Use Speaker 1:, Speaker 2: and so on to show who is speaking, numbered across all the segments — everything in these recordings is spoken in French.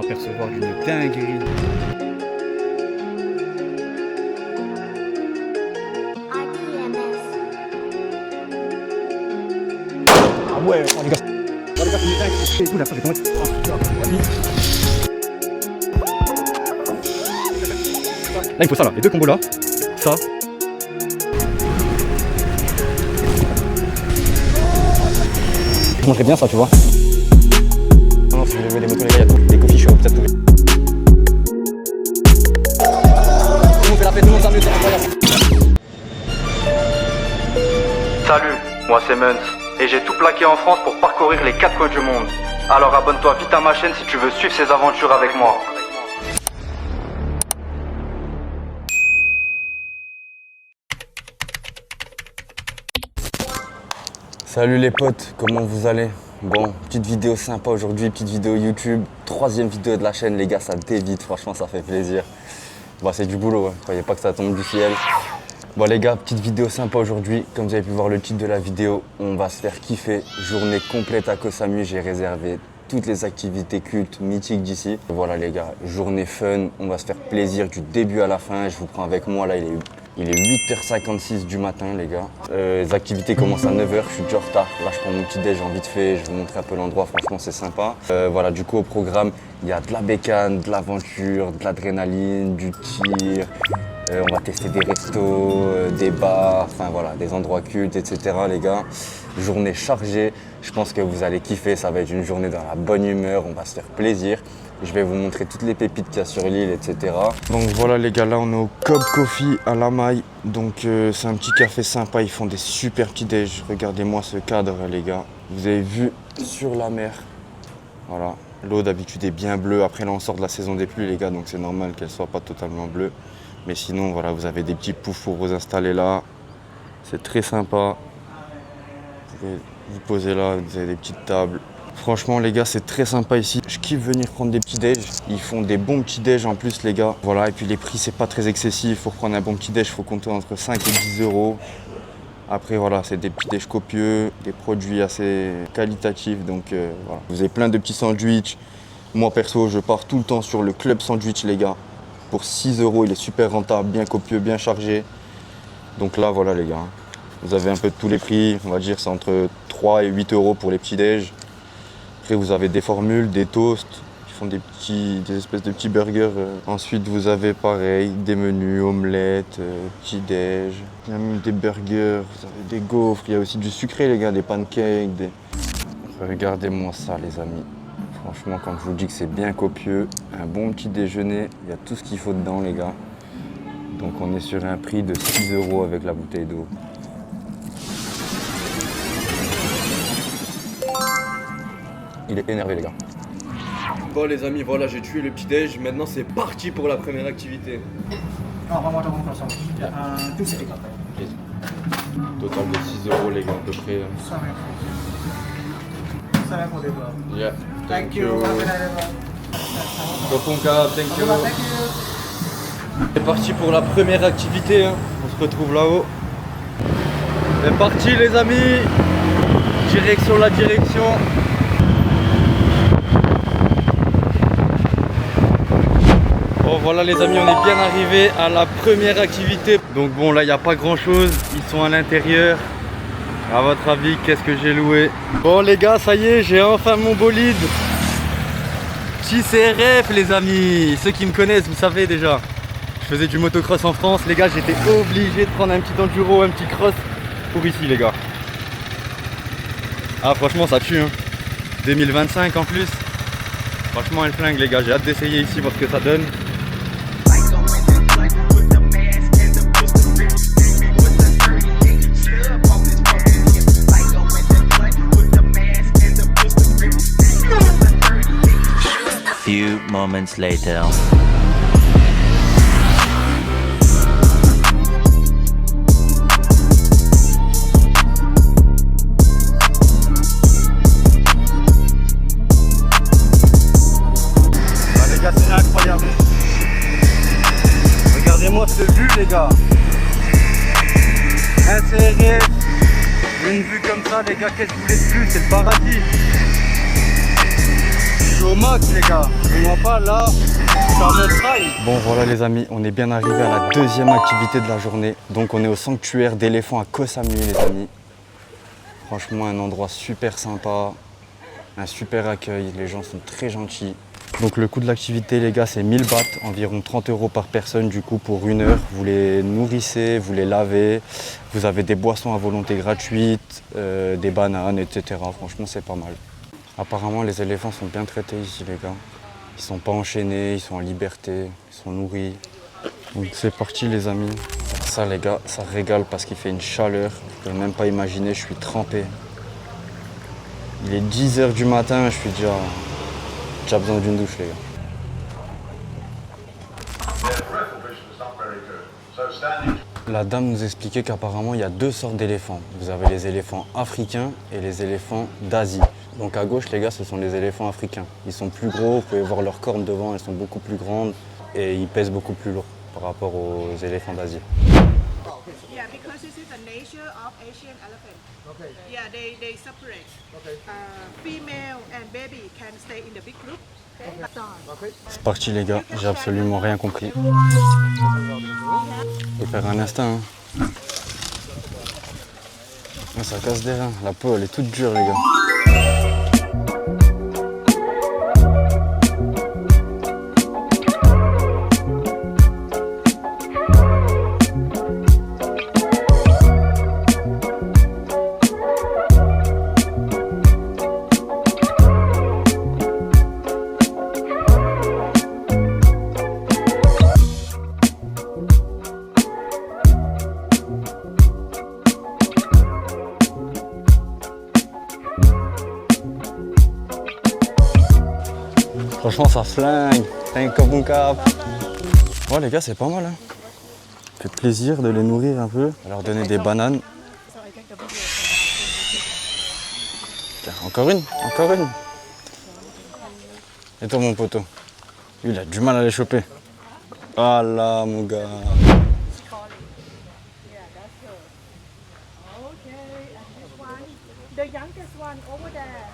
Speaker 1: m'apercevoir d'une dinguerie. Ah ouais, oh, les gars. Oh, les gars, c'est dingue. Et tout, là, ça fait tomber. Là, il faut ça, là. Les deux combos là. Ça. Je mangerais bien ça, tu vois. Non, si je veux des motos, les gars, il y a tout. Des coffee shops, peut-être tout. Tout le monde fait la fête, tout le monde s'amuse, c'est incroyable.
Speaker 2: Salut, moi c'est Muns et j'ai tout plaqué en France pour parcourir les 4 coins du monde. Alors abonne-toi vite à ma chaîne si tu veux suivre ces aventures avec moi.
Speaker 3: Salut les potes, comment vous allez? Bon, petite vidéo sympa aujourd'hui, petite vidéo YouTube, 3e vidéo de la chaîne les gars, ça dévite, franchement ça fait plaisir. Bon, c'est du boulot, hein. Croyez pas que ça tombe du ciel. Bon les gars, petite vidéo sympa aujourd'hui, comme vous avez pu voir le titre de la vidéo, on va se faire kiffer. Journée complète à Koh Samui, j'ai réservé toutes les activités cultes, mythiques d'ici. Voilà les gars, journée fun, on va se faire plaisir du début à la fin, je vous prends avec moi là, il est 8h56 du matin les gars. Les activités commencent à 9h, je suis déjà en retard. Là je prends mon petit déj vite fait, je vais vous montrer un peu l'endroit, franchement c'est sympa. Voilà, du coup au programme, il y a de la bécane, de l'aventure, de l'adrénaline, du tir. On va tester des restos, des bars, enfin voilà, des endroits cultes, etc. les gars. Journée chargée, je pense que vous allez kiffer, ça va être une journée dans la bonne humeur, on va se faire plaisir. Je vais vous montrer toutes les pépites qu'il y a sur l'île, etc. Donc voilà les gars, là on est au Cobb Coffee à La Maille. Donc c'est un petit café sympa, ils font des super petits déj. Regardez-moi ce cadre les gars. Vous avez vu sur la mer. Voilà, l'eau d'habitude est bien bleue. Après là on sort de la saison des pluies les gars, donc c'est normal qu'elle soit pas totalement bleue. Mais sinon voilà, vous avez des petits poufs pour vous installer là. C'est très sympa. Vous pouvez vous poser là, vous avez des petites tables. Franchement les gars, c'est très sympa ici. Je kiffe venir prendre des petits déj. Ils font des bons petits déj en plus les gars. Voilà, et puis les prix c'est pas très excessif. Pour prendre un bon petit déj, il faut compter entre 5 et 10 euros. Après voilà, c'est des petits déj copieux, des produits assez qualitatifs. Donc voilà. Vous avez plein de petits sandwichs. Moi perso, je pars tout le temps sur le club sandwich les gars. Pour 6 euros, il est super rentable, bien copieux, bien chargé. Donc là voilà les gars. Vous avez un peu de tous les prix. On va dire c'est entre 3 et 8 euros pour les petits déj. Après vous avez des formules, des toasts, qui font des espèces de petits burgers. Ensuite vous avez pareil, des menus, omelettes, petit déj. Il y a même des burgers, vous avez des gaufres, il y a aussi du sucré les gars, des pancakes. Regardez-moi ça les amis. Franchement quand je vous dis que c'est bien copieux, un bon petit déjeuner, il y a tout ce qu'il faut dedans les gars. Donc on est sur un prix de 6 euros avec la bouteille d'eau. Il est énervé les gars.
Speaker 4: Bon les amis, voilà j'ai tué le petit déj, maintenant c'est parti pour la première activité. Total de 6 euros les gars à peu près. Yeah, thank you. Toponka, thank you. C'est parti pour la première activité, hein. On se retrouve là-haut. C'est parti les amis. Direction la direction. Bon voilà les amis, on est bien arrivé à la première activité. Donc bon là il n'y a pas grand chose, ils sont à l'intérieur. À votre avis qu'est-ce que j'ai loué? Bon les gars, ça y est, j'ai enfin mon bolide. Petit CRF les amis, ceux qui me connaissent vous savez déjà. Je faisais du motocross en France les gars, j'étais obligé de prendre un petit enduro, un petit cross pour ici les gars. Ah franchement ça tue hein. 2025 en plus. Franchement elle flingue les gars, j'ai hâte d'essayer ici voir ce que ça donne.
Speaker 5: Few moments later.
Speaker 4: Les gars, c'est incroyable. Regardez-moi cette vue les gars. Un CRF, une vue comme ça les gars, qu'est-ce que vous voulez de plus? C'est le paradis. au max les gars. Je vois pas là, ça mon prime. Bon voilà les amis, on est bien arrivé à la deuxième activité de la journée. Donc on est au sanctuaire d'éléphants à Koh Samui les amis. Franchement un endroit super sympa, un super accueil, les gens sont très gentils. Donc le coût de l'activité les gars c'est 1000 bahts, environ 30 € par personne du coup pour 1 heure. Vous les nourrissez, vous les lavez, vous avez des boissons à volonté gratuites, des bananes, etc. Franchement c'est pas mal. Apparemment les éléphants sont bien traités ici les gars. Ils sont pas enchaînés, ils sont en liberté, ils sont nourris. Donc c'est parti les amis. Ça les gars, ça régale parce qu'il fait une chaleur. Vous pouvez même pas imaginer, je suis trempé. Il est 10 h du matin, je suis déjà besoin d'une douche les gars. La dame nous expliquait qu'apparemment il y a 2 sortes d'éléphants. Vous avez les éléphants africains et les éléphants d'Asie. Donc à gauche les gars ce sont les éléphants africains. Ils sont plus gros, vous pouvez voir leurs cornes devant, elles sont beaucoup plus grandes et ils pèsent beaucoup plus lourd par rapport aux éléphants d'Asie.
Speaker 6: Yeah, because this is the nature of Asian elephant. Okay. Yeah, they separate. Okay. Female and baby can stay in the big group. Okay.
Speaker 4: C'est parti les gars, j'ai absolument rien compris. Faut faire un instinct. Hein. Ah, ça casse des reins, la peau elle est toute dure les gars. Franchement ça flingue, un cap. Ouais les gars c'est pas mal hein. Ça fait plaisir de les nourrir un peu, leur donner des bananes. Tiens, encore une. Et toi mon poteau, lui il a du mal à les choper. Ah là mon gars.
Speaker 6: The youngest one over there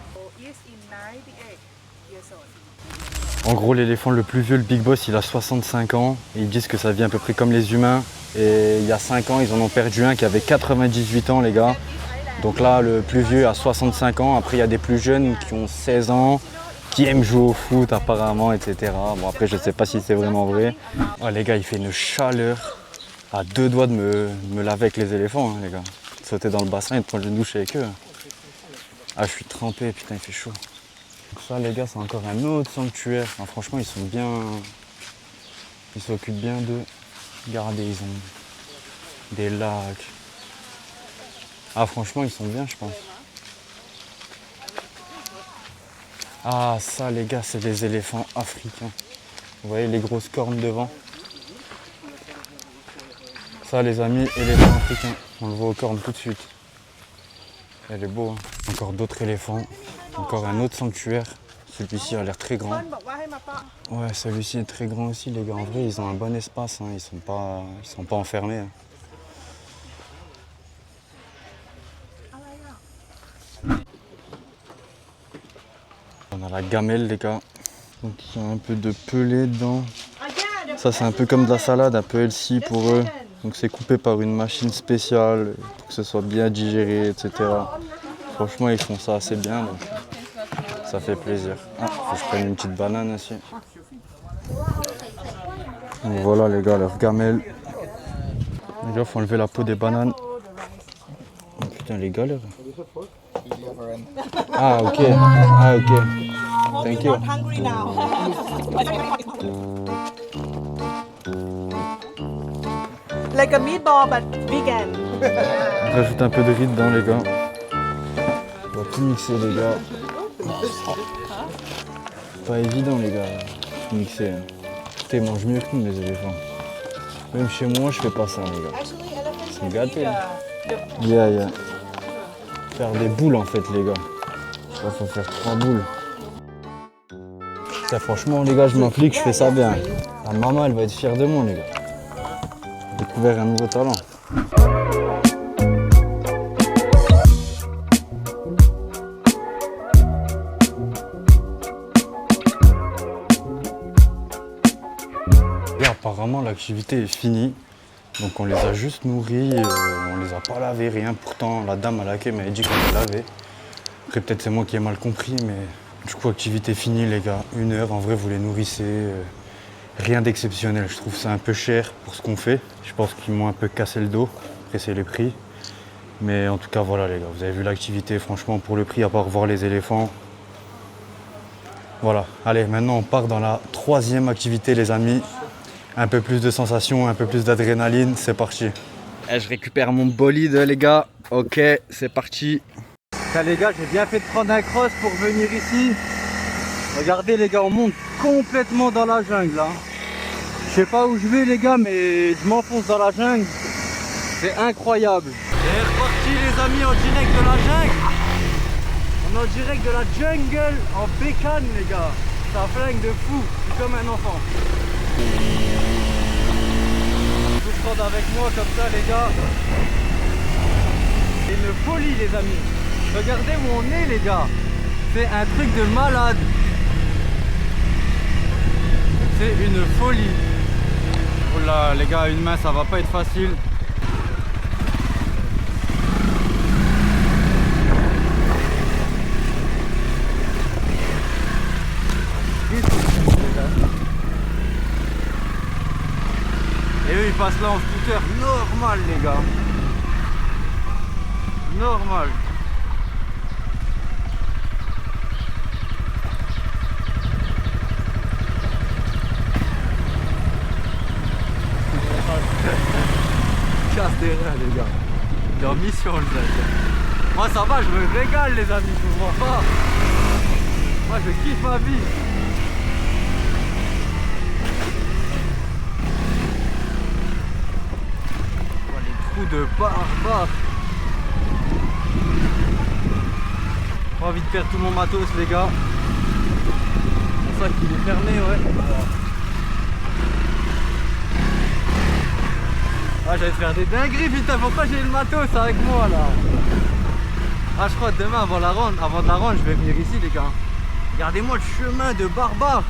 Speaker 6: is in 98 years old.
Speaker 4: En gros, l'éléphant le plus vieux, le Big Boss, il a 65 ans. Et ils disent que ça vit à peu près comme les humains. Et il y a 5 ans, ils en ont perdu un qui avait 98 ans, les gars. Donc là, le plus vieux a 65 ans. Après, il y a des plus jeunes qui ont 16 ans, qui aiment jouer au foot apparemment, etc. Bon, après, je ne sais pas si c'est vraiment vrai. Oh, les gars, il fait une chaleur. À 2 doigts de me laver avec les éléphants, hein, les gars. De sauter dans le bassin et de prendre une douche avec eux. Ah, je suis trempé, putain, il fait chaud. Ça les gars c'est encore un autre sanctuaire, enfin, franchement ils sont bien, ils s'occupent bien d'eux. Regardez ils ont des lacs. Ah franchement ils sont bien je pense. Ah ça les gars c'est les éléphants africains. Vous voyez les grosses cornes devant. Ça les amis, éléphants africains, on le voit aux cornes tout de suite. Elle est beau hein. Encore d'autres éléphants. Encore un autre sanctuaire. Celui-ci a l'air très grand. Ouais, celui-ci est très grand aussi, les gars. En vrai, ils ont un bon espace. Hein. Ils sont pas enfermés. Hein. On a la gamelle, les gars. Donc, il y a un peu de pelé dedans. Ça, c'est un peu comme de la salade, un peu healthy pour eux. Donc, c'est coupé par une machine spéciale pour que ce soit bien digéré, etc. Franchement, ils font ça assez bien. Donc... ça fait plaisir. Ah, faut que je prenne une petite banane aussi. Donc voilà les gars, leur gamelle. Les gars, faut enlever la peau des bananes. Oh, putain, les gars, là. Ah, ok. Ah, ok. Thank you.
Speaker 6: Like a meatball but vegan.
Speaker 4: On rajoute un peu de riz dedans les gars. On va tout mixer les gars. Pas évident les gars, mixer. Putain, ils mangent mieux que nous les éléphants. Même chez moi je fais pas ça les gars. Ils sont gâtés. Yeah. Faire des boules en fait les gars. Là faut faire 3 boules. Putain, franchement les gars je m'implique, je fais ça bien. La maman elle va être fière de moi les gars. J'ai découvert un nouveau talent. Apparemment l'activité est finie. Donc on les a juste nourris, on les a pas lavés, rien. Pourtant la dame à l'accueil m'avait dit qu'on les lavait. Après peut-être c'est moi qui ai mal compris, mais du coup activité finie les gars. 1 heure, en vrai vous les nourrissez. Rien d'exceptionnel, je trouve ça un peu cher pour ce qu'on fait. Je pense qu'ils m'ont un peu cassé le dos, après c'est les prix. Mais en tout cas voilà les gars, vous avez vu l'activité, franchement pour le prix, à part voir les éléphants. Voilà, allez maintenant on part dans la 3e activité les amis. Un peu plus de sensations, un peu plus d'adrénaline, c'est parti. Je récupère mon bolide les gars, ok c'est parti. Ça, les gars, j'ai bien fait de prendre un cross pour venir ici. Regardez les gars, on monte complètement dans la jungle là. Je sais pas où je vais les gars, mais je m'enfonce dans la jungle. C'est incroyable. C'est reparti les amis en direct de la jungle. On est en direct de la jungle en bécane les gars. Ça flingue de fou, je suis comme un enfant. Vous prendre avec moi comme ça les gars. C'est une folie les amis. Regardez où on est les gars. C'est un truc de malade. C'est une folie. Oh là les gars, une main ça va pas être facile. Et eux ils passent là en scooter, normal les gars. Normal. Casse des reins les gars. Leur mission le gars. Moi ça va, je me régale les amis, je vous vois pas. Moi je kiffe ma vie. De barbares. Pas envie de perdre tout mon matos les gars. C'est pour ça qu'il est fermé ouais. Ah j'allais faire des dingueries putain, pourquoi j'ai le matos avec moi là? Ah je crois que demain avant de la ronde je vais venir ici les gars. Regardez-moi le chemin de barbare.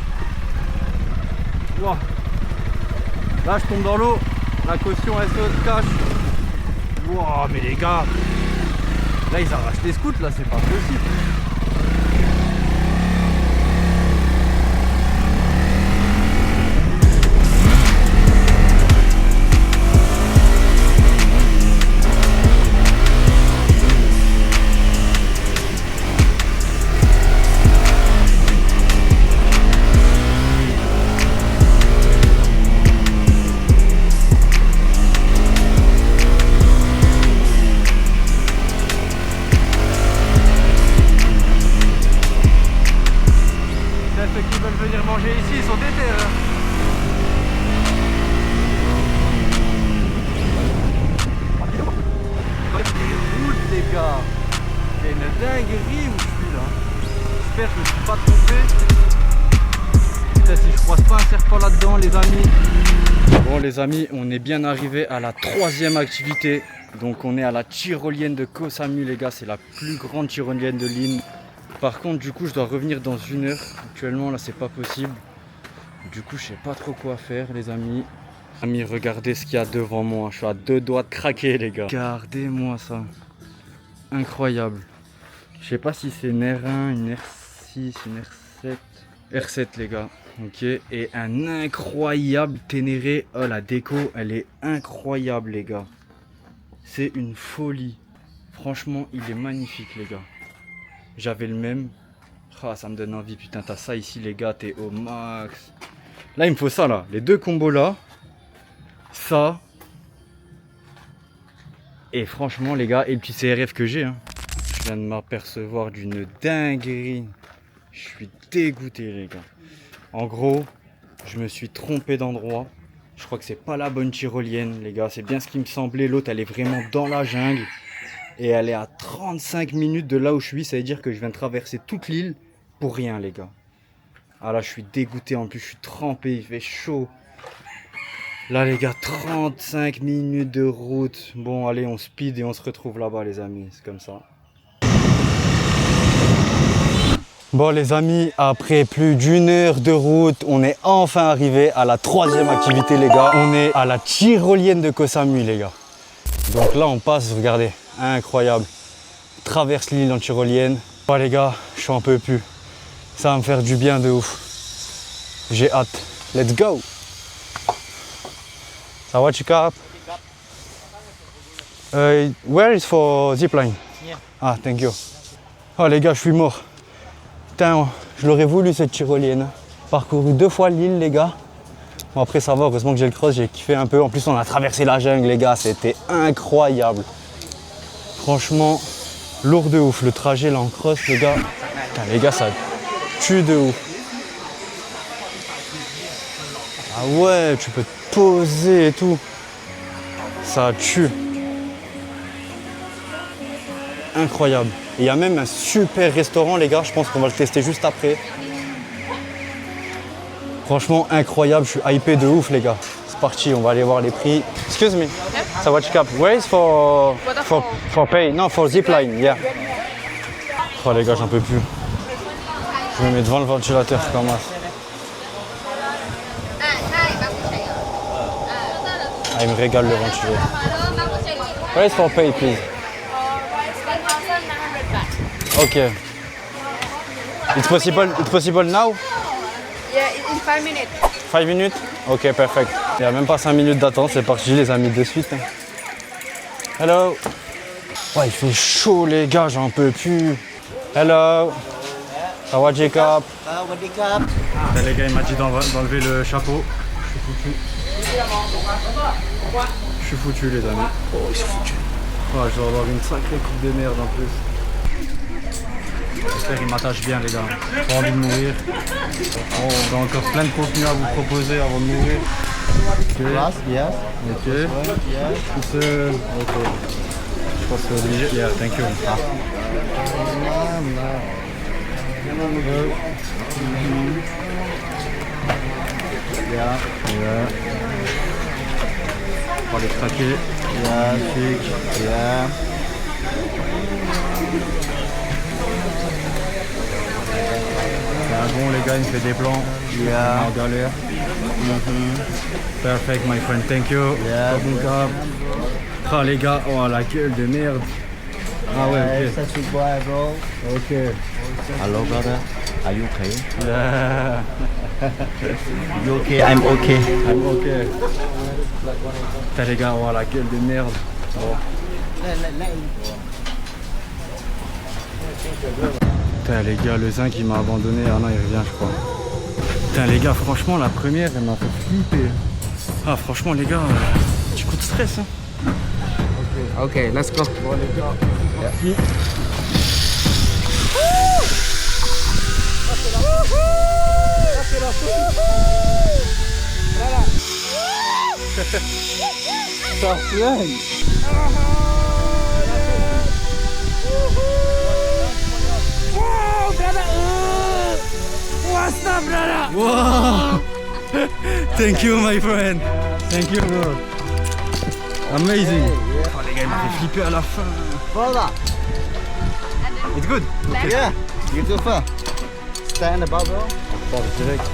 Speaker 4: Wow. Là je tombe dans l'eau. La caution elle saute cache. Wow, mais les gars, là ils arrachent les scouts, là c'est pas possible. C'est une dinguerie où je suis là. J'espère que je ne me suis pas trompé. Putain, si je croise pas un serpent là-dedans les amis. Bon les amis, on est bien arrivé à la 3e activité. Donc on est à la tyrolienne de Koh Samui les gars. C'est la plus grande tyrolienne de l'île. Par contre du coup je dois revenir dans 1 heure. Actuellement là c'est pas possible. Du coup je sais pas trop quoi faire les amis. Amis, regardez ce qu'il y a devant moi. Je suis à 2 doigts de craquer les gars. Regardez-moi ça. Incroyable. Je sais pas si c'est une R1, une R6, une R7. R7 les gars. Ok. Et un incroyable Ténéré. Oh la déco, elle est incroyable les gars. C'est une folie. Franchement, il est magnifique les gars. J'avais le même. Ah, ça me donne envie. Putain, t'as ça ici les gars, t'es au max. Là, il me faut ça là. Les 2 combos là. Ça. Et franchement les gars, et le petit CRF que j'ai, hein. Je viens de m'apercevoir d'une dinguerie. Je suis dégoûté les gars. En gros, je me suis trompé d'endroit. Je crois que c'est pas la bonne tyrolienne les gars. C'est bien ce qui me semblait. L'autre elle est vraiment dans la jungle. Et elle est à 35 minutes de là où je suis. Ça veut dire que je viens de traverser toute l'île pour rien les gars. Ah là je suis dégoûté. En plus je suis trempé, il fait chaud. Là les gars, 35 minutes de route. Bon allez, on speed et on se retrouve là-bas les amis, c'est comme ça. Bon les amis, après plus d'1 heure de route, on est enfin arrivé à la 3e activité les gars. On est à la tyrolienne de Koh Samui les gars. Donc là on passe, regardez, incroyable. Traverse l'île en tyrolienne. Bon les gars, je suis un peu plus. Ça va me faire du bien de ouf. J'ai hâte. Let's go. Ça va Chicap? Where is for zipline? Yeah. Ah, thank you. Oh les gars, je suis mort. Putain, je l'aurais voulu cette tyrolienne. Parcouru 2 fois l'île les gars. Bon après ça va, heureusement que j'ai le cross, j'ai kiffé un peu. En plus on a traversé la jungle les gars, c'était incroyable. Franchement, lourd de ouf. Le trajet là en cross les gars. Putain les gars, ça tue de ouf. Ah ouais, tu peux te poser et tout. Ça tue. Incroyable. Il y a même un super restaurant les gars, je pense qu'on va le tester juste après. Franchement incroyable, je suis hypé de ouf les gars. C'est parti, on va aller voir les prix. Excuse me. Ça va Chicap? Where is for pay? Non, for zipline, yeah. Oh les gars, j'en peux plus. Je me mets devant le ventilateur, je commence. Ah, il me régale le ventilateur. Where is for pay, please? Okay. It's possible now?
Speaker 6: Yeah, in 5 minutes.
Speaker 4: 5 minutes? Ok, perfect. Il n'y a même pas 5 minutes d'attente, c'est parti les amis de suite. Hello. Ouais, il fait chaud les gars, j'en peux plus. Hello. Ça va Jacob? Les gars, il m'a dit d'enlever le chapeau. Je suis foutu les amis. Oh, je suis foutu. Oh, je vais avoir une sacrée coupe de merde en plus. J'espère qu'il m'attache bien les gars. Pas envie de mourir. Oh, on a encore plein de contenu à vous proposer avant de mourir. Ok.
Speaker 1: Yes.
Speaker 4: Ok. Tout seul. Ok. Je pense que c'est obligé. Yeah, thank you. Yeah. On va les craquer. Magnifique. C'est un bon les gars, il me fait des plans. En galère. Perfect my friend, thank you. Ah les gars, oh la gueule de merde. Ah ouais, ok. Ok.
Speaker 1: Hello brother, are you okay?
Speaker 4: Yeah.
Speaker 1: You okay? I'm okay.
Speaker 4: I'm okay. Putain les gars, oh la gueule de merde. Oh. Putain les gars, le zinc il m'a abandonné, ah non il revient je crois. Putain les gars, franchement la première elle m'a fait flipper. Ah franchement les gars, petit coup de stress hein.
Speaker 1: Ok, let's go.
Speaker 4: Bon les gars, merci. Ça flingue.
Speaker 6: What's up, brother?
Speaker 4: Wow. Thank you my friend. Thank you bro. Amazing. Oh les gars, il m'a fait flipper à la fin.
Speaker 1: Brother.
Speaker 4: It's good.
Speaker 1: Okay. Yeah. You go first. Stand above bro.
Speaker 4: Bon, direct.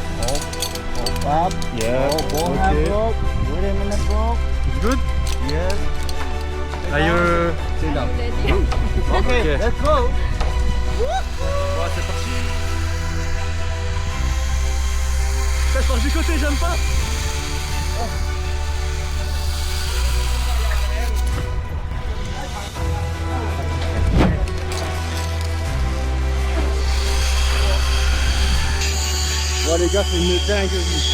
Speaker 1: Up.
Speaker 4: Yeah.
Speaker 1: Okay. Wait a minute bro.
Speaker 4: It's good.
Speaker 1: Yes.
Speaker 4: Are you...
Speaker 1: Sit down.
Speaker 4: Okay.
Speaker 1: Okay, let's go.
Speaker 4: Ouais, c'est parti. Ça je pars du côté, j'aime pas. Ouais les gars, c'est une dinguerie.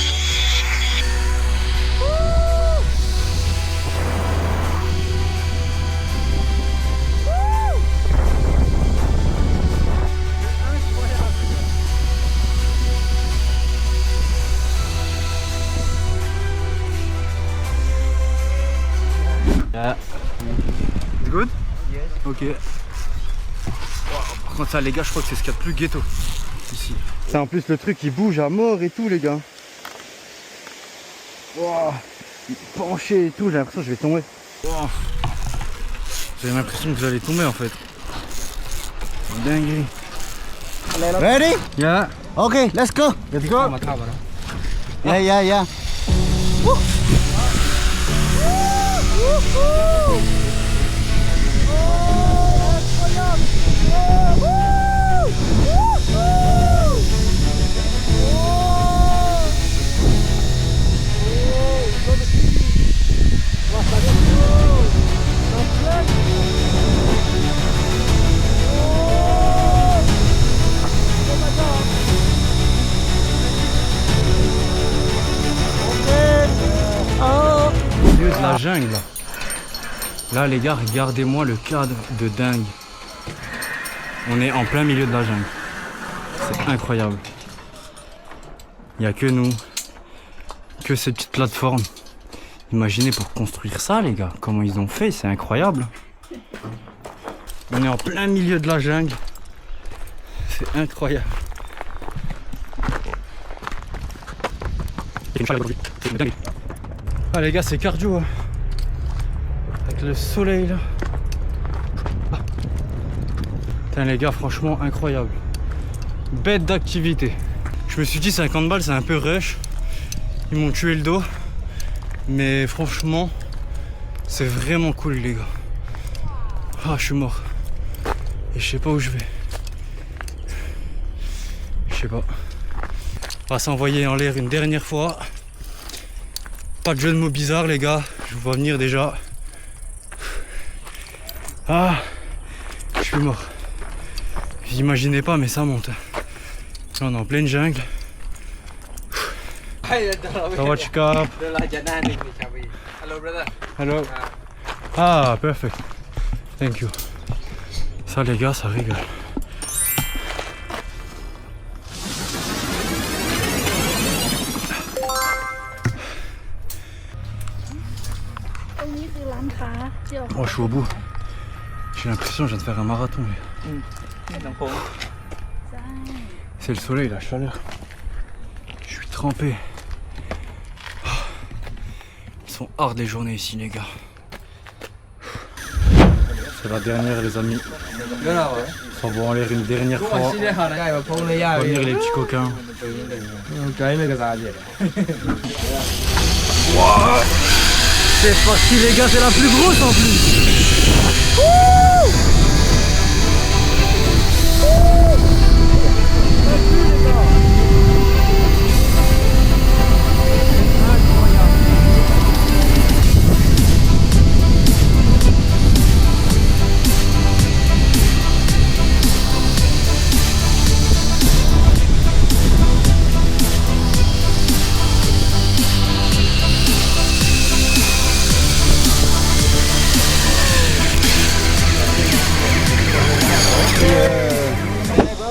Speaker 1: Yeah.
Speaker 4: It's good? Yes. Ok. Wow, par contre ça les gars, je crois que c'est ce qu'il y a de plus ghetto ici. C'est en plus le truc il bouge à mort et tout les gars. Wow. Il est penché et tout, j'ai l'impression que je vais tomber. Wow. J'ai l'impression que vous allez tomber en fait. C'est une dinguerie.
Speaker 7: Ready?
Speaker 4: Yeah.
Speaker 7: Okay, let's go.
Speaker 4: Let's go.
Speaker 7: Yeah.
Speaker 4: Milieu de la jungle. Là les gars, regardez-moi le cadre de dingue. On est en plein milieu de la jungle. C'est incroyable. Il n'y a que nous, que ces petites plateformes. Imaginez pour construire ça les gars, comment ils ont fait, c'est incroyable. On est en plein milieu de la jungle. C'est incroyable. Ah les gars, c'est cardio hein. Avec le soleil là. Putain les gars, franchement incroyable. Bête d'activité. Je me suis dit 50 balles c'est un peu rush. Ils m'ont tué le dos. Mais franchement, c'est vraiment cool les gars. Ah je suis mort. Et je sais pas où je vais. Je sais pas. On va s'envoyer en l'air une dernière fois. Pas de jeu de mots bizarre les gars, je vous vois venir déjà. Ah, je suis mort. J'imaginais pas mais ça monte. Là on est en pleine jungle. Watch up.
Speaker 8: Hello brother.
Speaker 4: Hello. Ah, perfect. Thank you. Ça les gars, ça rigole. Oh, je suis au bout. J'ai l'impression que je viens de faire un marathon. C'est le soleil, la chaleur. Je suis trempé. Ils sont hard les journées ici les gars. C'est la dernière les amis. On va en l'air une dernière fois. Revenir les petits coquins. Wow. C'est parti les gars, c'est la plus grosse en plus.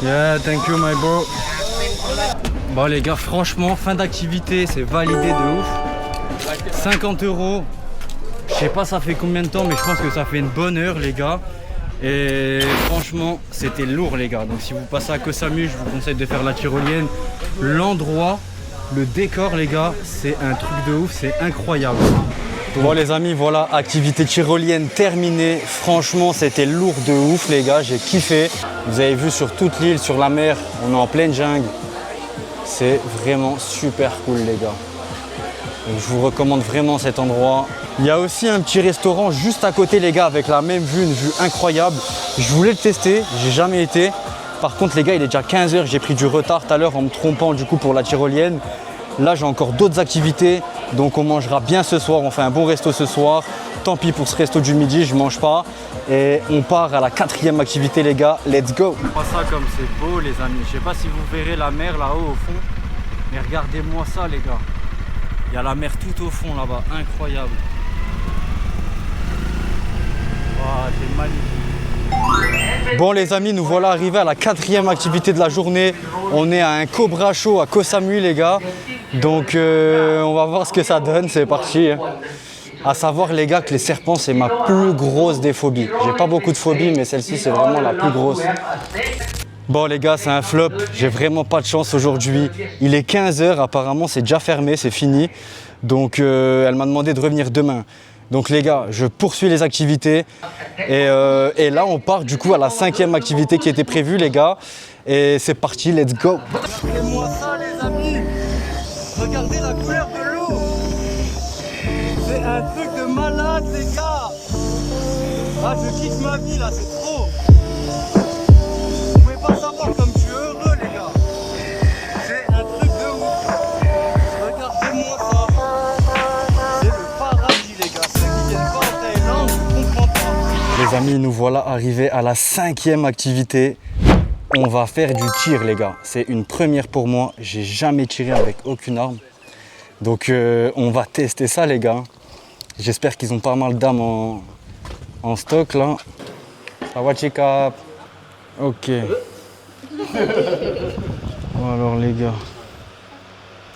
Speaker 4: Yeah, thank you my bro. Bon les gars, franchement, fin d'activité, c'est validé de ouf. 50 €. Je sais pas ça fait combien de temps, mais je pense que ça fait une bonne heure les gars. Et franchement, c'était lourd les gars. Donc si vous passez à Koh Samui, je vous conseille de faire la tyrolienne. L'endroit, le décor les gars, c'est un truc de ouf, c'est incroyable. Bon les amis, voilà, activité tyrolienne terminée. Franchement, c'était lourd de ouf les gars, j'ai kiffé. Vous avez vu sur toute l'île, sur la mer, on est en pleine jungle. C'est vraiment super cool les gars. Donc, je vous recommande vraiment cet endroit. Il y a aussi un petit restaurant juste à côté les gars, avec la même vue, une vue incroyable. Je voulais le tester, j'ai jamais été. Par contre les gars, il est déjà 15 h, j'ai pris du retard tout à l'heure en me trompant du coup pour la tyrolienne. Là j'ai encore d'autres activités, donc on mangera bien ce soir, on fait un bon resto ce soir. Tant pis pour ce resto du midi, je mange pas. Et on part à la 4e activité les gars, let's go. Pas ça comme c'est beau les amis, je sais pas si vous verrez la mer là-haut au fond. Mais regardez-moi ça les gars. Il y a la mer tout au fond là-bas, incroyable. Wow, c'est magnifique. Bon les amis, nous voilà arrivés à la 4e activité de la journée. On est à un Cobra Show à Koh Samui les gars. Donc on va voir ce que ça donne, c'est parti. À savoir les gars que les serpents c'est ma plus grosse des phobies. J'ai pas beaucoup de phobies mais celle-ci c'est vraiment la plus grosse. Bon les gars, c'est un flop, j'ai vraiment pas de chance aujourd'hui. Il est 15 h, apparemment c'est déjà fermé, c'est fini. Donc elle m'a demandé de revenir demain. Donc les gars, je poursuis les activités. Et là on part du coup à la 5e activité qui était prévue les gars.
Speaker 1: Et c'est parti, let's go.
Speaker 4: Regardez-moi ça les amis. Regardez la couleur de l'eau. C'est un truc de malade les gars. Ah je kiffe ma vie là, c'est trop. Vous pouvez pas savoir comme je suis heureux les gars. C'est un truc de ouf. Regardez-moi ça. C'est le paradis les gars. Ceux qui viennent pas en Thaïlande, je comprends pas.
Speaker 1: Les amis, nous voilà arrivés à la 5e activité. On va faire du tir les gars. C'est une première pour moi. J'ai jamais tiré avec aucune arme. Donc on va tester ça les gars. J'espère qu'ils ont pas mal d'armes en stock là. Ça va chica. Ok. Bon, alors les gars.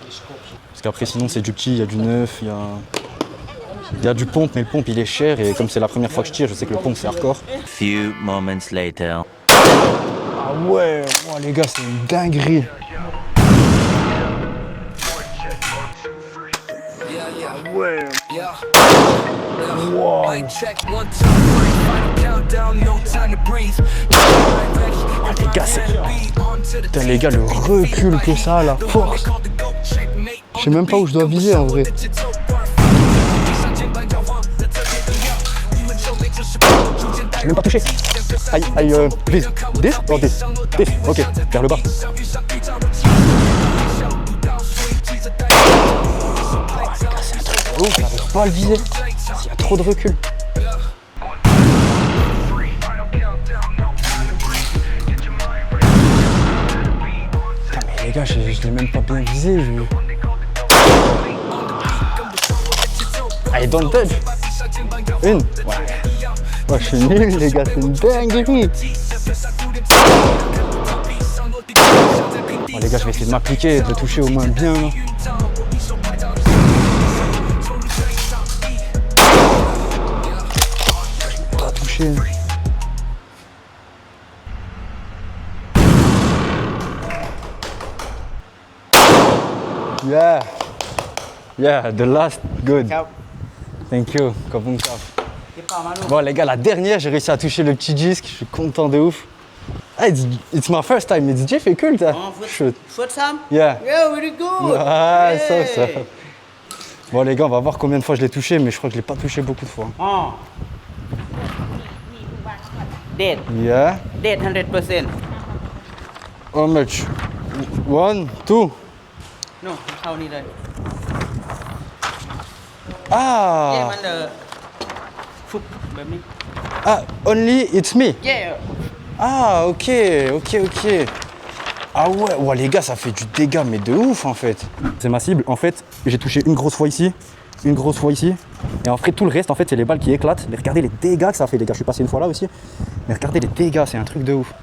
Speaker 1: Parce qu'après sinon c'est du petit, il y a du neuf, il y a du pompe, mais le pompe il est cher et comme c'est la première fois que je tire, je sais que le pompe c'est hardcore.
Speaker 5: Few moments later.
Speaker 1: Ah ouais, oh, les gars c'est une dinguerie. Les gars, putain, les gars, le recul que ça, la force. Je sais même pas où je dois viser en vrai. J'ai même pas touché. Aïe, please. This or this? This, ok, vers le bas. Oh, j'arrive pas à le viser. Il y a trop de recul. Putain, mais les gars, je l'ai même pas bien visé. Allez, don't touch. Une. Ouais. Oh, je suis nul, les gars, c'est une dinguerie. Oh, les gars, je vais essayer de m'appliquer, de toucher au moins bien. Pas touché. Yeah, the last good. Thank you, Kabum Kap. Bon les gars, la dernière, j'ai réussi à toucher le petit disque, je suis content de ouf. Ah, it's my first time, it's difficult.
Speaker 8: First time?
Speaker 1: Yeah.
Speaker 8: Yeah, very good.
Speaker 1: Ah,
Speaker 8: Yeah.
Speaker 1: ça. Bon les gars, on va voir combien de fois je l'ai touché, mais je crois que je l'ai pas touché beaucoup de fois.
Speaker 8: Oh. Dead.
Speaker 1: Yeah.
Speaker 8: Dead 100%.
Speaker 1: How much? 1, 2.
Speaker 8: No, how many?
Speaker 1: Ah.
Speaker 8: Yeah, man, the foot, baby.
Speaker 1: Ah, only it's me.
Speaker 8: Yeah.
Speaker 1: Ah, ok. Ah ouais, les gars, ça fait du dégât, mais de ouf en fait. C'est ma cible. En fait, j'ai touché une grosse fois ici, et en fait tout le reste, en fait, c'est les balles qui éclatent. Mais regardez les dégâts que ça fait, les gars. Je suis passé une fois là aussi, mais regardez les dégâts, c'est un truc de ouf.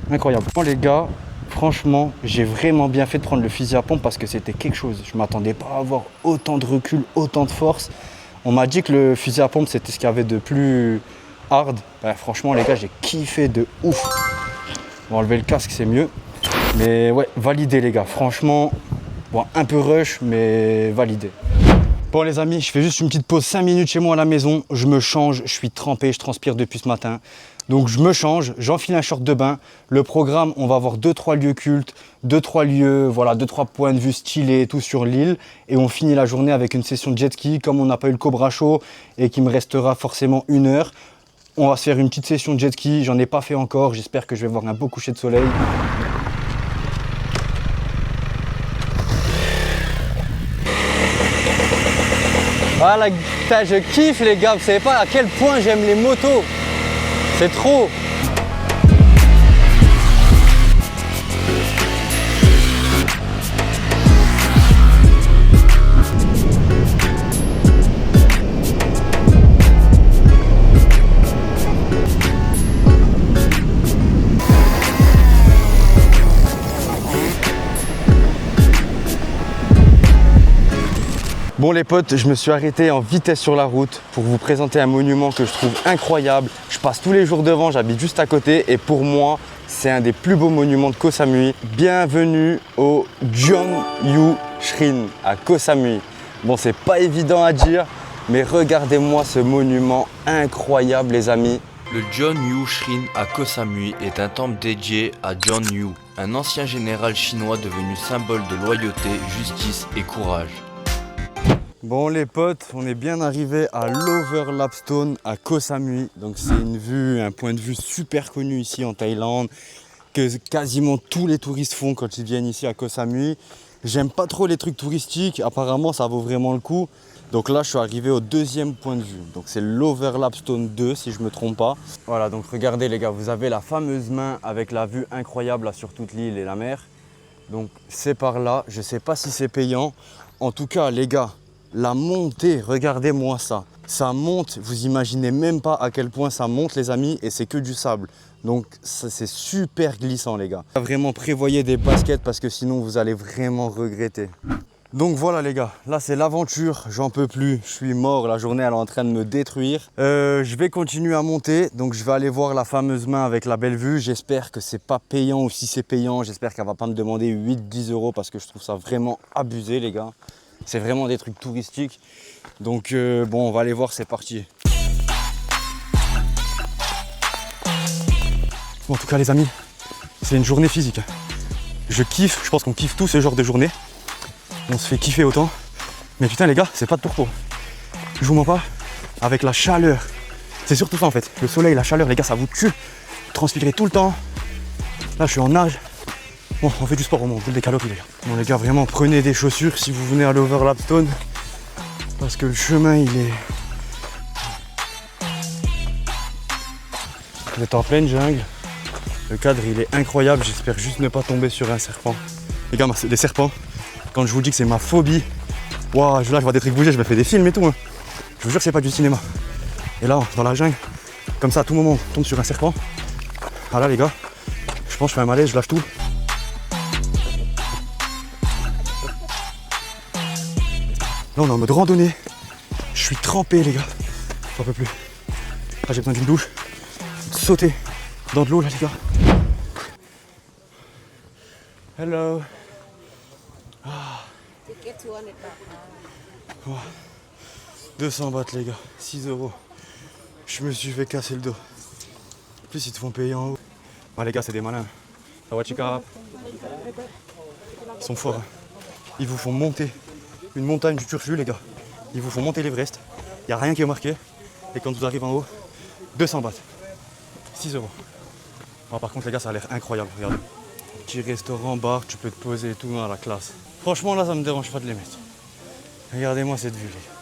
Speaker 1: Incroyable. Bon, les gars, franchement, j'ai vraiment bien fait de prendre le fusil à pompe parce que c'était quelque chose. Je m'attendais pas à avoir autant de recul, autant de force. On m'a dit que le fusil à pompe, c'était ce qu'il y avait de plus hard. Ben, franchement, les gars, j'ai kiffé de ouf. On va enlever le casque, c'est mieux. Mais ouais, validé, les gars. Franchement, bon, un peu rush, mais validé. Bon, les amis, je fais juste une petite pause 5 minutes chez moi à la maison. Je me change, je suis trempé, je transpire depuis ce matin. Donc je me change, j'enfile un short de bain. Le programme, on va avoir 2-3 lieux cultes, 2-3 lieux, voilà, 2-3 points de vue stylés et tout sur l'île. Et on finit la journée avec une session de jet ski. Comme on n'a pas eu le Cobra Show et qu'il me restera forcément 1 heure, on va se faire une petite session de jet ski. J'en ai pas fait encore, j'espère que je vais voir un beau coucher de soleil. Voilà, putain, je kiffe les gars, vous savez pas à quel point j'aime les motos. C'est trop. Bon les potes, je me suis arrêté en vitesse sur la route pour vous présenter un monument que je trouve incroyable. Je passe tous les jours devant, j'habite juste à côté et pour moi, c'est un des plus beaux monuments de Koh Samui. Bienvenue au Jeonju Shrine à Koh Samui. Bon, c'est pas évident à dire, mais regardez-moi ce monument incroyable les amis.
Speaker 9: Le John Yu Shrine à Koh Samui est un temple dédié à John Yu, un ancien général chinois devenu symbole de loyauté, justice et courage.
Speaker 4: Bon les potes, on est bien arrivé à l'Overlap Stone à Koh Samui. Donc c'est une vue, un point de vue super connu ici en Thaïlande, que quasiment tous les touristes font quand ils viennent ici à Koh Samui. J'aime pas trop les trucs touristiques, apparemment ça vaut vraiment le coup. Donc là je suis arrivé au deuxième point de vue. Donc c'est l'Overlap Stone 2 si je me trompe pas. Voilà, donc regardez les gars, vous avez la fameuse main avec la vue incroyable là, sur toute l'île et la mer. Donc c'est par là, je sais pas si c'est payant. En tout cas les gars, la montée, regardez-moi ça. Ça monte, vous imaginez même pas à quel point ça monte les amis, et c'est que du sable. Donc c'est super glissant les gars. Vraiment prévoyez des baskets parce que sinon vous allez vraiment regretter. Donc voilà les gars, là c'est l'aventure, j'en peux plus, je suis mort, la journée elle est en train de me détruire. Je vais continuer à monter, donc je vais aller voir la fameuse main avec la belle vue. J'espère que c'est pas payant, ou si c'est payant, j'espère qu'elle va pas me demander 8-10 € parce que je trouve ça vraiment abusé les gars. C'est vraiment des trucs touristiques. Donc bon, on va aller voir, c'est parti. Bon, en tout cas les amis, c'est une journée physique. Je kiffe, je pense qu'on kiffe tous ce genre de journée. On se fait kiffer autant. Mais putain les gars, c'est pas de tourpeau. Je vous mens pas, avec la chaleur. C'est surtout ça en fait. Le soleil, la chaleur, les gars, ça vous tue. Vous transpirez tout le temps. Là je suis en nage. Bon, on fait du sport au moins, on brûle des calories les gars. Bon les gars, vraiment prenez des chaussures si vous venez à l'Overlap Stone. Parce que le chemin il est... Vous êtes en pleine jungle. Le cadre il est incroyable, j'espère juste ne pas tomber sur un serpent. Les gars, les serpents, quand je vous dis que c'est ma phobie, waouh, là je vois des trucs bouger, je me fais des films et tout. Hein. Je vous jure que c'est pas du cinéma. Et là, dans la jungle, comme ça à tout moment on tombe sur un serpent. Ah là les gars, je pense que je fais un malaise, je lâche tout. Là on est en mode randonnée. Je suis trempé les gars. J'en peux plus. Là j'ai besoin d'une douche. Sauter dans de l'eau là les gars. Hello. Ah. 200 bahts les gars. 6 €. Je me suis fait casser le dos. En plus ils te font payer en haut. Ah les gars c'est des malins. Ils sont forts. Hein. Ils vous font monter une montagne du Turfu les gars. Ils vous font monter l'Everest. Il n'y a rien qui est marqué. Et quand vous arrivez en haut, 200 bahts. 6 €. Ah, par contre les gars ça a l'air incroyable, regardez. Petit restaurant, bar, tu peux te poser et tout, à la classe. Franchement là ça me dérange pas de les mettre. Regardez-moi cette vue les gars.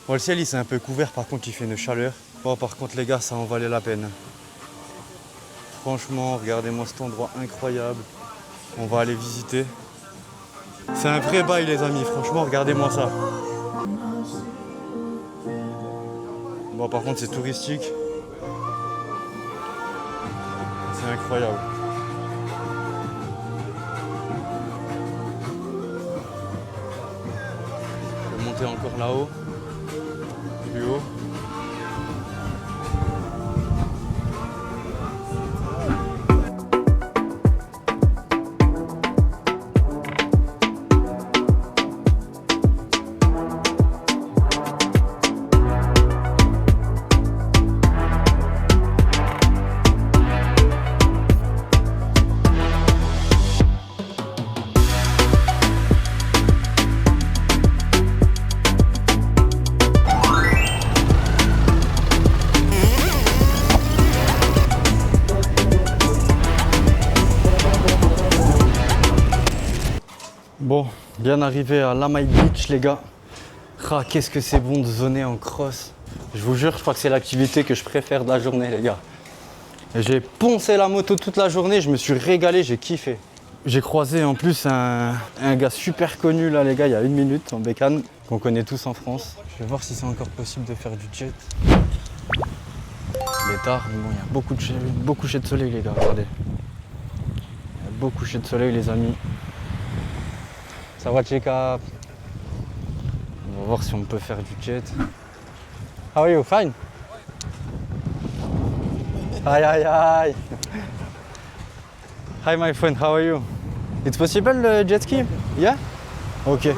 Speaker 4: Bon le ciel il s'est un peu couvert, par contre il fait une chaleur. Bon par contre les gars ça en valait la peine. Franchement regardez-moi cet endroit incroyable. On va aller visiter. C'est un vrai bail les amis, franchement regardez-moi ça. Bon par contre c'est touristique. C'est incroyable. Je vais monter encore là-haut. Plus haut. Bon, bien arrivé à Lamai Beach les gars. Ah, qu'est-ce que c'est bon de zoner en cross. Je vous jure, je crois que c'est l'activité que je préfère de la journée les gars. J'ai poncé la moto toute la journée, je me suis régalé, j'ai kiffé. J'ai croisé en plus un gars super connu là les gars, il y a 1 minute en bécane, qu'on connaît tous en France. Je vais voir si c'est encore possible de faire du jet. Il est tard, mais bon, il y a beaucoup de couchers de soleil les gars, regardez. Il y a beaucoup de couchers de soleil les amis. Ça va check up. On va voir si on peut faire du jet. How are you? Fine? Hi, hi, hi. Hi my friend, how are you? It's possible jet ski? Yeah? Okay.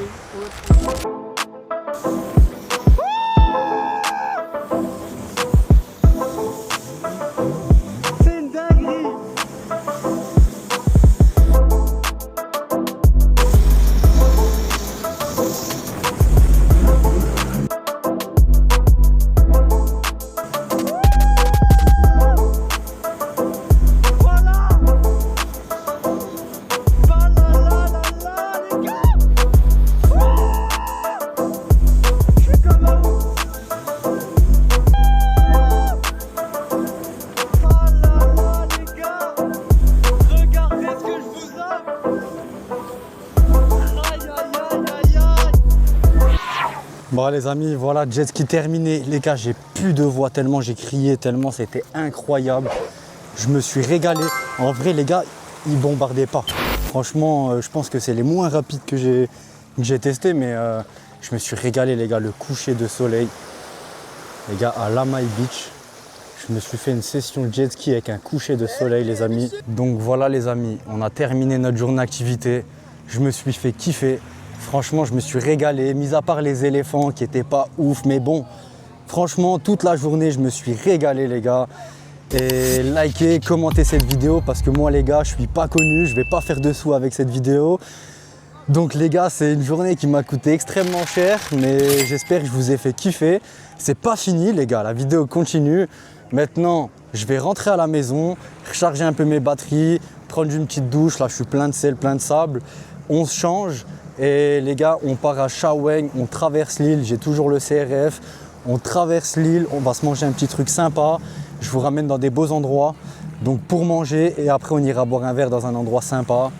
Speaker 1: Bon les amis, voilà, jet ski terminé. Les gars, j'ai plus de voix tellement j'ai crié, tellement c'était incroyable. Je me suis régalé. En vrai les gars, ils bombardaient pas. Franchement, je pense que c'est les moins rapides que j'ai testé, mais je me suis régalé les gars. Le coucher de soleil, les gars, à Lamai Beach. Je me suis fait une session jet ski avec un coucher de soleil les amis. Donc voilà les amis, on a terminé notre journée d'activité. Je me suis fait kiffer. Franchement, je me suis régalé, mis à part les éléphants qui étaient pas ouf. Mais bon, franchement, toute la journée, je me suis régalé les gars. Et likez, commentez cette vidéo parce que moi les gars, je suis pas connu. Je vais pas faire de sous avec cette vidéo. Donc les gars, c'est une journée qui m'a coûté extrêmement cher. Mais j'espère que je vous ai fait kiffer. C'est pas fini les gars, la vidéo continue. Maintenant, je vais rentrer à la maison, recharger un peu mes batteries, prendre une petite douche. Là, je suis plein de sel, plein de sable. On se change et les gars, on part à Chaweng, on traverse l'île. J'ai toujours le CRF. On traverse l'île, on va se manger un petit truc sympa. Je vous ramène dans des beaux endroits. Donc pour manger et après, on ira boire un verre dans un endroit sympa.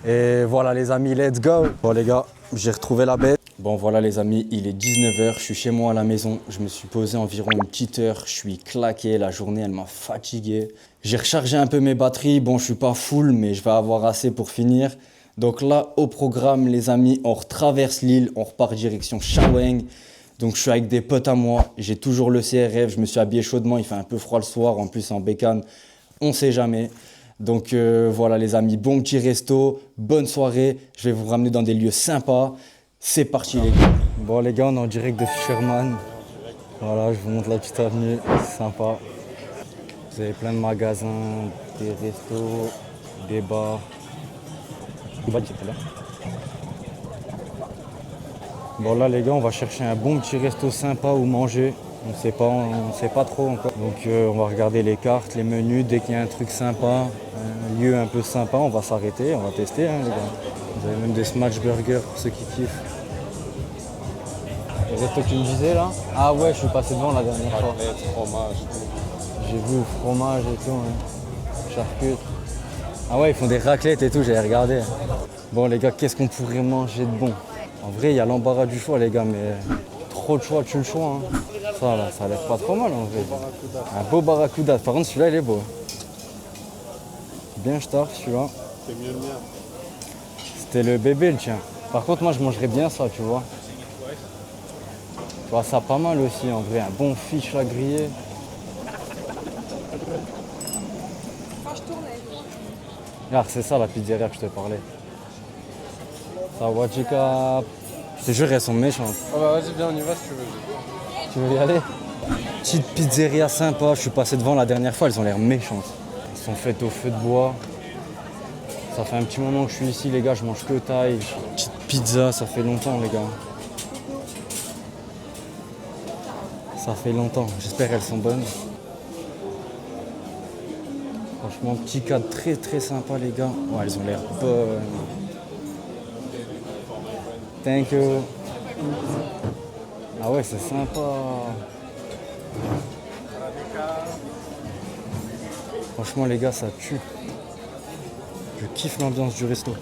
Speaker 1: Et voilà les amis, let's go. Bon les gars, j'ai retrouvé la bête. Bon voilà les amis, il est 19h, je suis chez moi à la maison. Je me suis posé environ une petite heure, je suis claqué, la journée elle m'a fatigué. J'ai rechargé un peu mes batteries, bon je suis pas full mais je vais avoir assez pour finir. Donc là au programme les amis, on retraverse l'île, on repart direction Chaweng. Donc je suis avec des potes à moi, j'ai toujours le CRF, je me suis habillé chaudement, il fait un peu froid le soir, en plus en bécane, on sait jamais. Donc voilà les amis, bon petit resto, bonne soirée, je vais vous ramener dans des lieux sympas. C'est parti les gars. Bon les gars, on est en direct de Fisherman. Voilà, je vous montre la petite avenue, c'est sympa. Vous avez plein de magasins, des restos, des bars. Bon là les gars, on va chercher un bon petit resto sympa où manger. On sait pas trop encore. Donc on va regarder les cartes, les menus. Dès qu'il y a un truc sympa, un lieu un peu sympa, on va s'arrêter, on va tester hein, les gars. Vous avez même des smash burgers pour ceux qui kiffent. Le resto que tu me disais là? Ah ouais, je suis passé devant la dernière fois. Fromage. J'ai vu fromage et tout, hein. Charcuterie. Ah ouais, ils font des raclettes et tout, j'avais regardé. Bon les gars, qu'est-ce qu'on pourrait manger de bon? En vrai, il y a l'embarras du choix les gars, mais trop de choix, tu le choix. Hein. Ça là, ça a l'air pas trop mal en vrai. Un beau barracuda. Par contre, celui-là, il est beau. Bien starf celui-là. C'est mieux le mien. C'était le bébé le tien. Par contre, moi, je mangerais bien ça, tu vois. Tu vois, ça pas mal aussi en vrai. Un bon fish là grillé. Regarde, c'est ça la pizzeria que je te parlais. Sawajika. Je te jure, elles sont méchantes.
Speaker 10: Ah bah vas-y, viens, on y va si tu veux.
Speaker 1: Tu veux y aller? Petite pizzeria sympa, je suis passé devant la dernière fois, elles ont l'air méchantes. Elles sont faites au feu de bois. Ça fait un petit moment que je suis ici les gars, je mange que thaï. Petite pizza, ça fait longtemps les gars. Ça fait longtemps, j'espère qu'elles sont bonnes. Franchement, petit cadre très très sympa les gars. Ouais, elles ont l'air bonnes. Thank you. Ah ouais, c'est sympa. Franchement les gars, ça tue. Je kiffe l'ambiance du resto.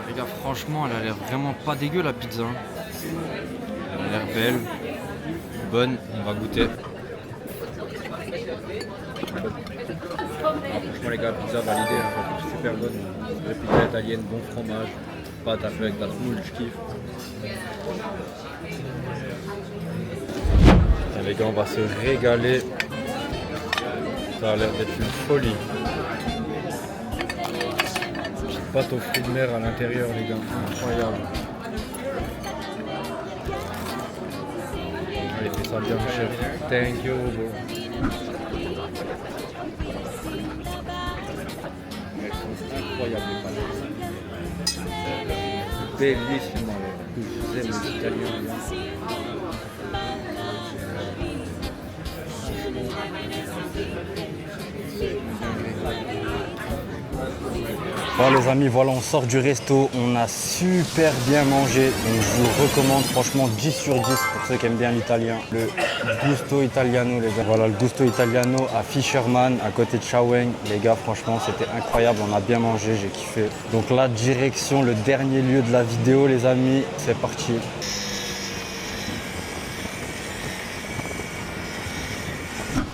Speaker 9: Les gars, franchement, elle a l'air vraiment pas dégueu la pizza. Elle a l'air belle, bonne, on va goûter.
Speaker 10: Franchement les gars, pizza validée, hein. Super bonne. La pizza italienne, bon fromage. Pâte à feu avec la semoule, je kiffe.
Speaker 4: Et les gars, on va se régaler. Ça a l'air d'être une folie. Petite pâte aux fruits de mer à l'intérieur les gars, incroyable. Allez, fais ça bien chef. Thank you bro. Elles sont incroyables les pâtes. Bellissimo, je aime les Italiens.
Speaker 1: Bon les amis, voilà, on sort du resto, on a super bien mangé, donc je vous recommande franchement 10 sur 10 pour ceux qui aiment bien l'italien. Le Gusto Italiano les gars, voilà le Gusto Italiano à Fisherman, à côté de Chaweng. Les gars, franchement c'était incroyable, on a bien mangé, j'ai kiffé. Donc là, direction le dernier lieu de la vidéo les amis, c'est parti.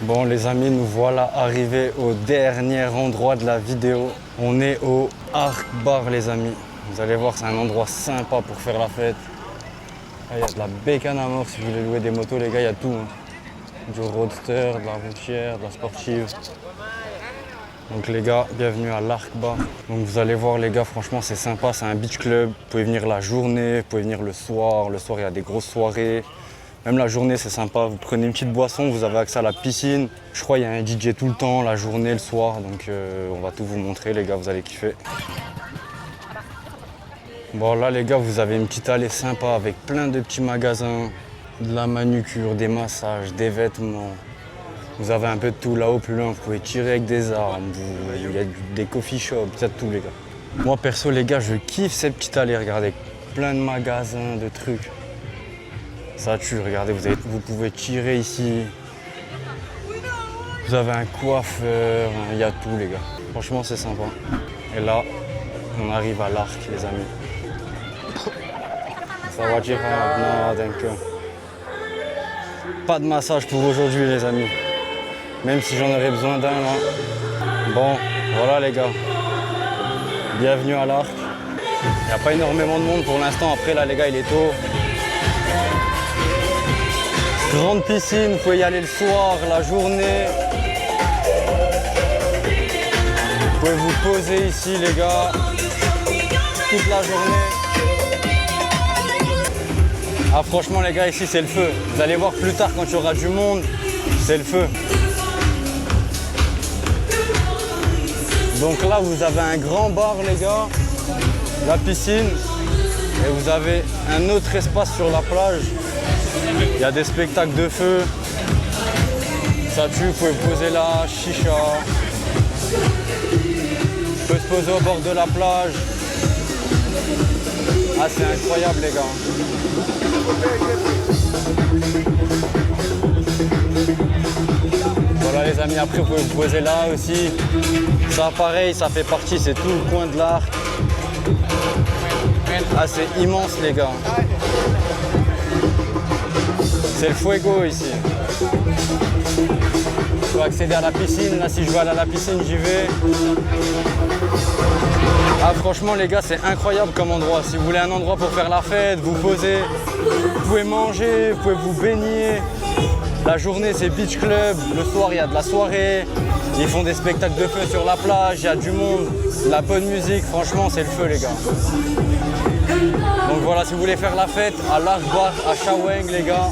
Speaker 1: Bon les amis, nous voilà arrivés au dernier endroit de la vidéo. On est au Ark Bar les amis. Vous allez voir, c'est un endroit sympa pour faire la fête. Il y a de la bécane à mort si vous voulez louer des motos les gars, il y a tout. Hein. Du roadster, de la routière, de la sportive. Donc les gars, bienvenue à l'Ark Bar. Donc vous allez voir les gars, franchement c'est sympa, c'est un beach club. Vous pouvez venir la journée, vous pouvez venir le soir. Le soir il y a des grosses soirées. Même la journée c'est sympa, vous prenez une petite boisson, vous avez accès à la piscine. Je crois qu'il y a un DJ tout le temps, la journée, le soir. Donc on va tout vous montrer les gars, vous allez kiffer. Bon là les gars, vous avez une petite allée sympa avec plein de petits magasins. De la manucure, des massages, des vêtements. Vous avez un peu de tout là-haut, plus loin, vous pouvez tirer avec des armes, il y a des coffee shops, il y a de tout les gars. Moi perso les gars, je kiffe ces petites allées, regardez, plein de magasins, de trucs. Ça tue, regardez, vous pouvez tirer ici. Vous avez un coiffeur, il y a tout les gars. Franchement c'est sympa. Et là, on arrive à l'Ark les amis. Ça va dire, pas de massage pour aujourd'hui les amis. Même si j'en aurais besoin d'un là. Bon, voilà les gars. Bienvenue à l'Ark. Il n'y a pas énormément de monde pour l'instant. Après là les gars, il est tôt. Grande piscine, vous pouvez y aller le soir, la journée. Vous pouvez vous poser ici les gars. Toute la journée. Ah franchement les gars, ici c'est le feu. Vous allez voir plus tard quand il y aura du monde, c'est le feu. Donc là vous avez un grand bar les gars, la piscine, et vous avez un autre espace sur la plage. Il y a des spectacles de feu. Ça tue, vous pouvez poser là, chicha. Vous pouvez se poser au bord de la plage. Ah c'est incroyable les gars. Voilà les amis, après vous pouvez vous poser là aussi. Ça pareil, ça fait partie, c'est tout le coin de l'Ark. Ah c'est immense les gars. C'est le fuego ici. Je peux accéder à la piscine, là si je veux aller à la piscine j'y vais. Ah franchement les gars, c'est incroyable comme endroit. Si vous voulez un endroit pour faire la fête, vous poser, vous pouvez manger, vous pouvez vous baigner. La journée c'est beach club, le soir il y a de la soirée. Ils font des spectacles de feu sur la plage, il y a du monde, de la bonne musique, franchement c'est le feu les gars. Donc voilà, si vous voulez faire la fête à l'Ark Bar à Chaweng les gars.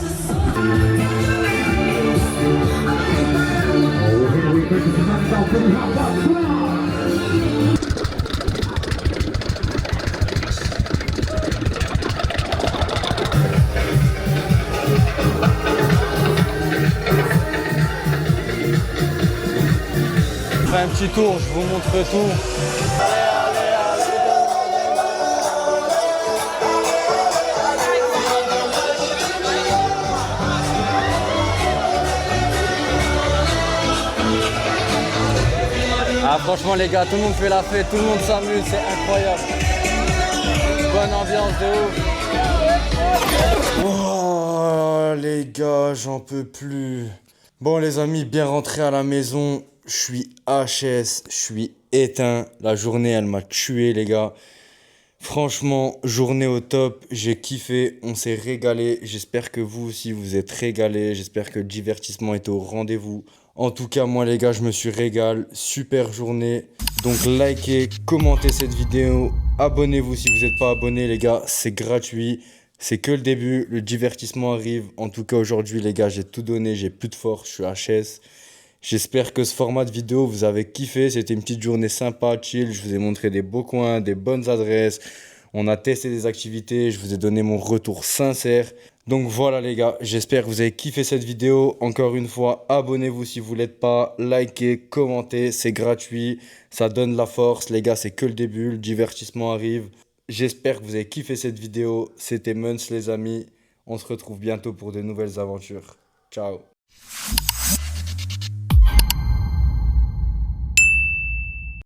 Speaker 1: Je fais un petit tour, je vous montre tout. Ah franchement les gars, tout le monde fait la fête, tout le monde s'amuse, c'est incroyable. Bonne ambiance de ouf. Oh les gars, j'en peux plus. Bon les amis, bien rentré à la maison. Je suis HS, je suis éteint. La journée, elle m'a tué, les gars. Franchement, journée au top. J'ai kiffé, on s'est régalé. J'espère que vous aussi, vous êtes régalés. J'espère que le divertissement est au rendez-vous. En tout cas, moi, les gars, je me suis régalé. Super journée. Donc, likez, commentez cette vidéo. Abonnez-vous si vous n'êtes pas abonné, les gars. C'est gratuit. C'est que le début. Le divertissement arrive. En tout cas, aujourd'hui, les gars, j'ai tout donné. J'ai plus de force. Je suis HS. J'espère que ce format de vidéo vous avez kiffé. C'était une petite journée sympa, chill. Je vous ai montré des beaux coins, des bonnes adresses. On a testé des activités. Je vous ai donné mon retour sincère. Donc voilà les gars, j'espère que vous avez kiffé cette vidéo. Encore une fois, abonnez-vous si vous ne l'êtes pas. Likez, commentez, c'est gratuit. Ça donne la force. Les gars, c'est que le début. Le divertissement arrive. J'espère que vous avez kiffé cette vidéo. C'était Muns les amis. On se retrouve bientôt pour de nouvelles aventures. Ciao.